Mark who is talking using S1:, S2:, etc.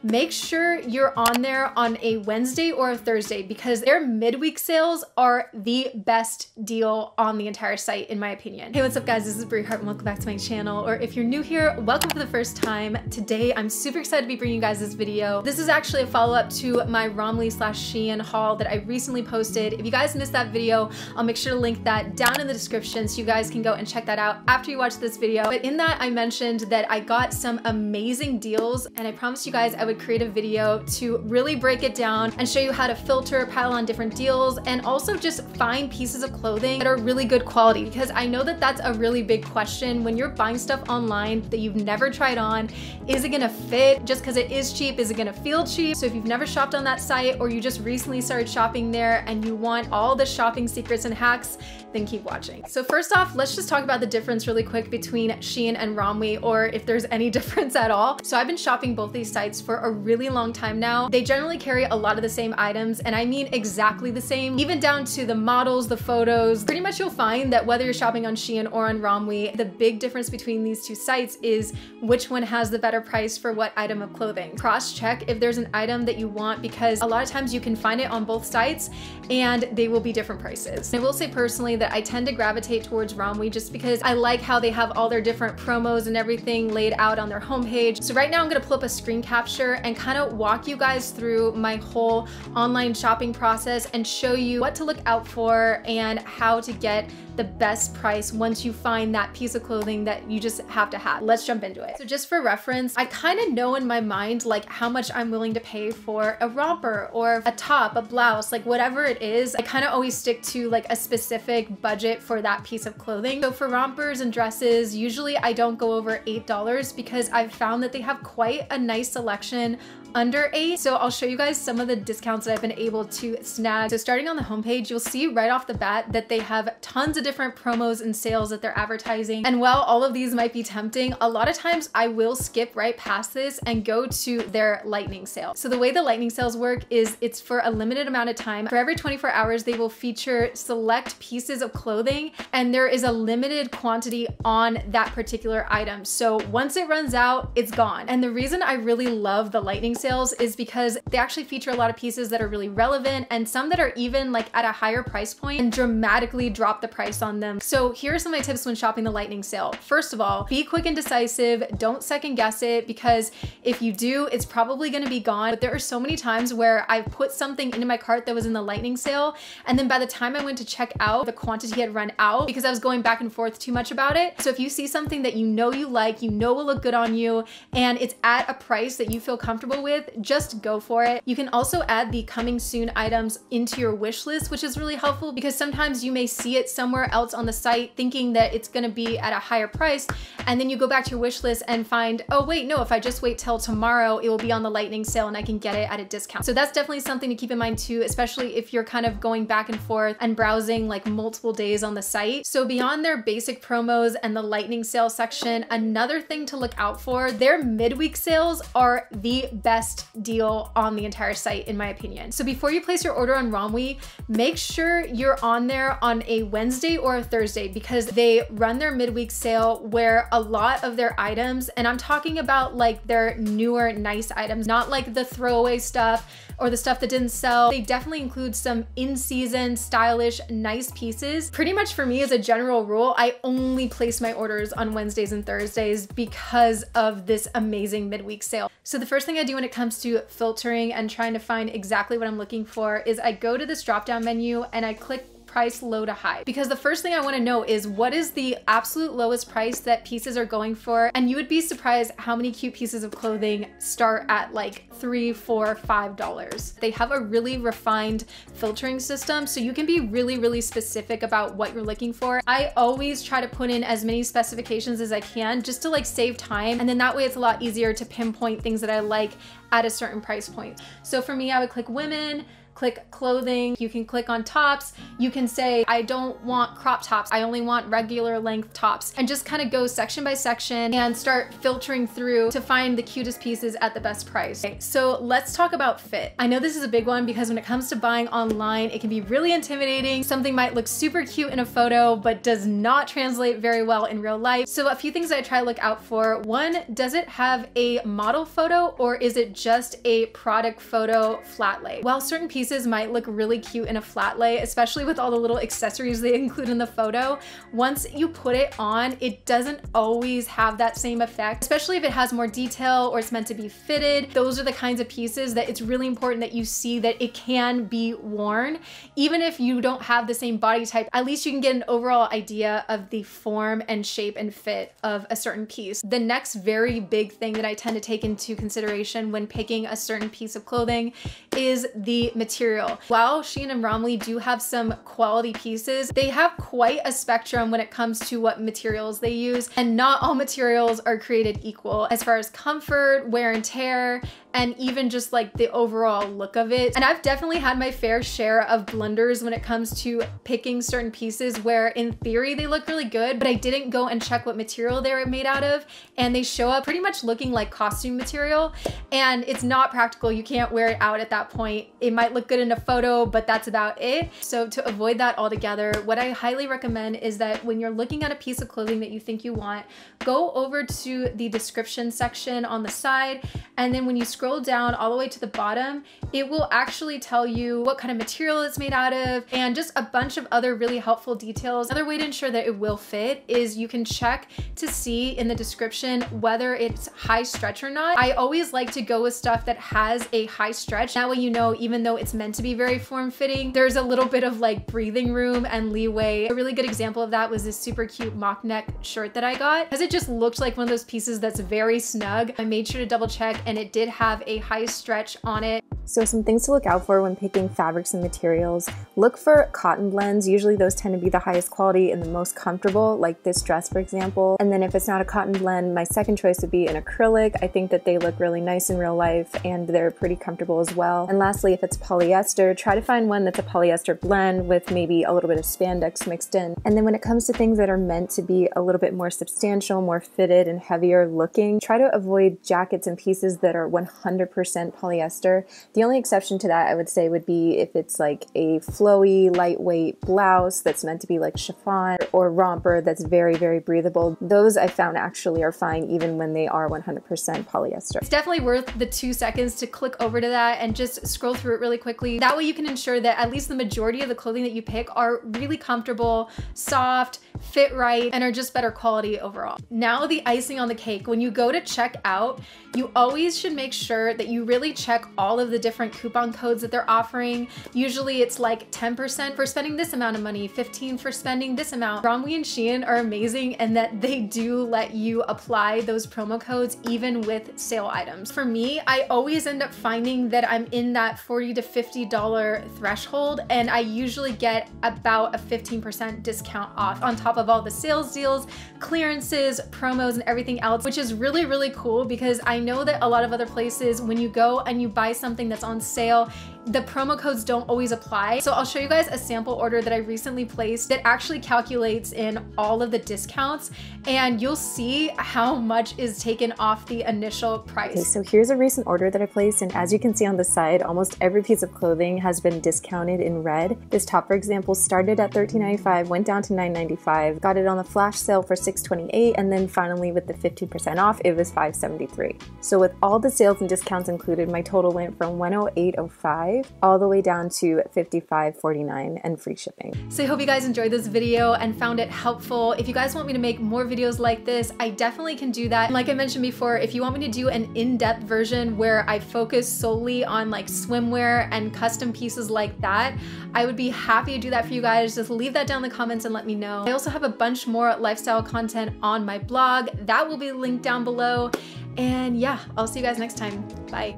S1: make sure you're on there on a Wednesday or a Thursday because their midweek sales are the best deal on the entire site, in my opinion. Hey, what's up guys? This is Brie Hart and welcome back to my channel. Or if you're new here, welcome for the first time. Today, I'm super excited to be bringing you guys this video. This is actually a follow-up to my Romwe / Shein haul that I recently posted. If you guys missed that video, I'll make sure to link that down in the description so you guys can go and check that out after you watch this video. But in that, I mentioned that I got some amazing deals and I promised you guys I would create a video to really break it down and show you how to filter, pile on different deals, and also just find pieces of clothing that are really good quality, because I know that that's a really big question when you're buying stuff online that you've never tried on. Is it gonna fit? Just because it is cheap, is it gonna feel cheap? So if you've never shopped on that site or you just recently started shopping there and you want all the shopping secrets and hacks, then keep watching. So first off, let's just talk about the difference really quick between Shein and Romwe, or if there's any difference at all. So I've been shopping both these sites for a really long time now. They generally carry a lot of the same items, and I mean exactly the same, even down to the models, the photos. Pretty much you'll find that whether you're shopping on Shein or on Romwe, the big difference between these two sites is which one has the better price for what item of clothing. Cross-check if there's an item that you want, because a lot of times you can find it on both sites and they will be different prices. And I will say personally that I tend to gravitate towards Romwe just because I like how they have all their different promos and everything laid out on their homepage. So right now I'm gonna pull up a screen capture and kind of walk you guys through my whole online shopping process and show you what to look out for and how to get the best price once you find that piece of clothing that you just have to have. Let's jump into it. So just for reference, I kind of know in my mind like how much I'm willing to pay for a romper or a top, a blouse, like whatever it is. I kind of always stick to like a specific budget for that piece of clothing. So for rompers and dresses, usually I don't go over $8 because I've found that they have quite a nice selection under $8. So I'll show you guys some of the discounts that I've been able to snag. So starting on the homepage, you'll see right off the bat that they have tons of different promos and sales that they're advertising. And while all of these might be tempting, a lot of times I will skip right past this and go to their lightning sale. So the way the lightning sales work is it's for a limited amount of time. For every 24 hours, they will feature select pieces of clothing and there is a limited quantity on that particular item. So once it runs out, it's gone. And the reason I really love the lightning sales is because they actually feature a lot of pieces that are really relevant and some that are even like at a higher price point and dramatically drop the price on them. So here are some of my tips when shopping the lightning sale. First of all, be quick and decisive. Don't second guess it, because if you do, it's probably going to be gone. But there are so many times where I've put something into my cart that was in the lightning sale, and then by the time I went to check out, the quantity had run out because I was going back and forth too much about it. So if you see something that you know you like, you know will look good on you, and it's at a price that you feel comfortable with, just go for it. You can also add the coming soon items into your wish list, which is really helpful because sometimes you may see it somewhere else on the site thinking that it's going to be at a higher price, and then you go back to your wish list and find, oh wait, no, if I just wait till tomorrow, it will be on the lightning sale and I can get it at a discount. So that's definitely something to keep in mind too, especially if you're kind of going back and forth and browsing like multiple days on the site. So beyond their basic promos and the lightning sale section, another thing to look out for, their midweek sales are the best deal on the entire site, in my opinion. So before you place your order on Romwe, make sure you're on there on a Wednesday or a Thursday, because they run their midweek sale where a lot of their items, and I'm talking about like their newer nice items, not like the throwaway stuff or the stuff that didn't sell. They definitely include some in-season, stylish, nice pieces. Pretty much for me as a general rule, I only place my orders on Wednesdays and Thursdays because of this amazing midweek sale. So the first thing I do when it comes to filtering and trying to find exactly what I'm looking for is I go to this drop-down menu and I click price low to high, because the first thing I want to know is what is the absolute lowest price that pieces are going for. And you would be surprised how many cute pieces of clothing start at like $3, $4, $5. They have a really refined filtering system, so you can be really specific about what you're looking for. I always try to put in as many specifications as I can just to like save time, and then that way it's a lot easier to pinpoint things that I like at a certain price point. So for me, I would click women, click clothing, you can click on tops, you can say, I don't want crop tops, I only want regular length tops, and just kind of go section by section and start filtering through to find the cutest pieces at the best price. Okay, so let's talk about fit. I know this is a big one because when it comes to buying online, it can be really intimidating. Something might look super cute in a photo, but does not translate very well in real life. So a few things that I try to look out for. One, does it have a model photo or is it just a product photo flat lay? While certain pieces might look really cute in a flat lay, especially with all the little accessories they include in the photo, once you put it on, it doesn't always have that same effect, especially if it has more detail or it's meant to be fitted. Those are the kinds of pieces that it's really important that you see that it can be worn. Even if you don't have the same body type, at least you can get an overall idea of the form and shape and fit of a certain piece. The next very big thing that I tend to take into consideration when picking a certain piece of clothing is the material. While Shein and Romwe do have some quality pieces, they have quite a spectrum when it comes to what materials they use, and not all materials are created equal as far as comfort, wear and tear, and even just like the overall look of it. And I've definitely had my fair share of blunders when it comes to picking certain pieces where in theory they look really good, but I didn't go and check what material they were made out of, and they show up pretty much looking like costume material, and it's not practical. You can't wear it out at that point. It might look good in a photo, but that's about it. So to avoid that altogether, what I highly recommend is that when you're looking at a piece of clothing that you think you want, go over to the description section on the side, and then when you scroll down all the way to the bottom, it will actually tell you what kind of material it's made out of and just a bunch of other really helpful details. Another way to ensure that it will fit is you can check to see in the description whether it's high stretch or not. I always like to go with stuff that has a high stretch. That way you know, even though it's meant to be very form-fitting, there's a little bit of like breathing room and leeway. A really good example of that was this super cute mock neck shirt that I got, because it just looked like one of those pieces that's very snug. I made sure to double check, and it did have a high stretch on it.
S2: So some things to look out for when picking fabrics and materials. Look for cotton blends. Usually those tend to be the highest quality and the most comfortable, like this dress for example. And then if it's not a cotton blend, my second choice would be an acrylic. I think that they look really nice in real life and they're pretty comfortable as well. And lastly, if it's polyester, try to find one that's a polyester blend with maybe a little bit of spandex mixed in. And then when it comes to things that are meant to be a little bit more substantial, more fitted and heavier looking, try to avoid jackets and pieces that are 100% polyester. The only exception to that I would say would be if it's like a flowy, lightweight blouse that's meant to be like chiffon, or romper that's very, very breathable. Those I found actually are fine even when they are 100% polyester.
S1: It's definitely worth the 2 seconds to click over to that and just scroll through it really quickly. That way you can ensure that at least the majority of the clothing that you pick are really comfortable, soft, fit right, and are just better quality overall. Now the icing on the cake. When you go to check out, you always should make sure that you really check all of the different coupon codes that they're offering. Usually it's like 10% for spending this amount of money, 15% for spending this amount. Romwe and Shein are amazing in that they do let you apply those promo codes even with sale items. For me, I always end up finding that I'm in that $40 to $50 threshold, and I usually get about a 15% discount off on top of all the sales deals, clearances, promos, and everything else, which is really, really cool because I know that a lot of other places, when you go and you buy something that's on sale, the promo codes don't always apply. So I'll show you guys a sample order that I recently placed that actually calculates in all of the discounts, and you'll see how much is taken off the initial price.
S2: Okay, so here's a recent order that I placed, and as you can see on the side, almost every piece of clothing has been discounted in red. This top, for example, started at $13.95, went down to $9.95, got it on the flash sale for $6.28, and then finally with the 15% off, it was $5.73. So with all the sales and discounts included, my total went from $108.05 all the way down to $55.49 and free shipping.
S1: So I hope you guys enjoyed this video and found it helpful. If you guys want me to make more videos like this, I definitely can do that. And like I mentioned before, if you want me to do an in-depth version where I focus solely on like swimwear and custom pieces like that, I would be happy to do that for you guys. Just leave that down in the comments and let me know. I also have a bunch more lifestyle content on my blog. That will be linked down below. And yeah, I'll see you guys next time. Bye.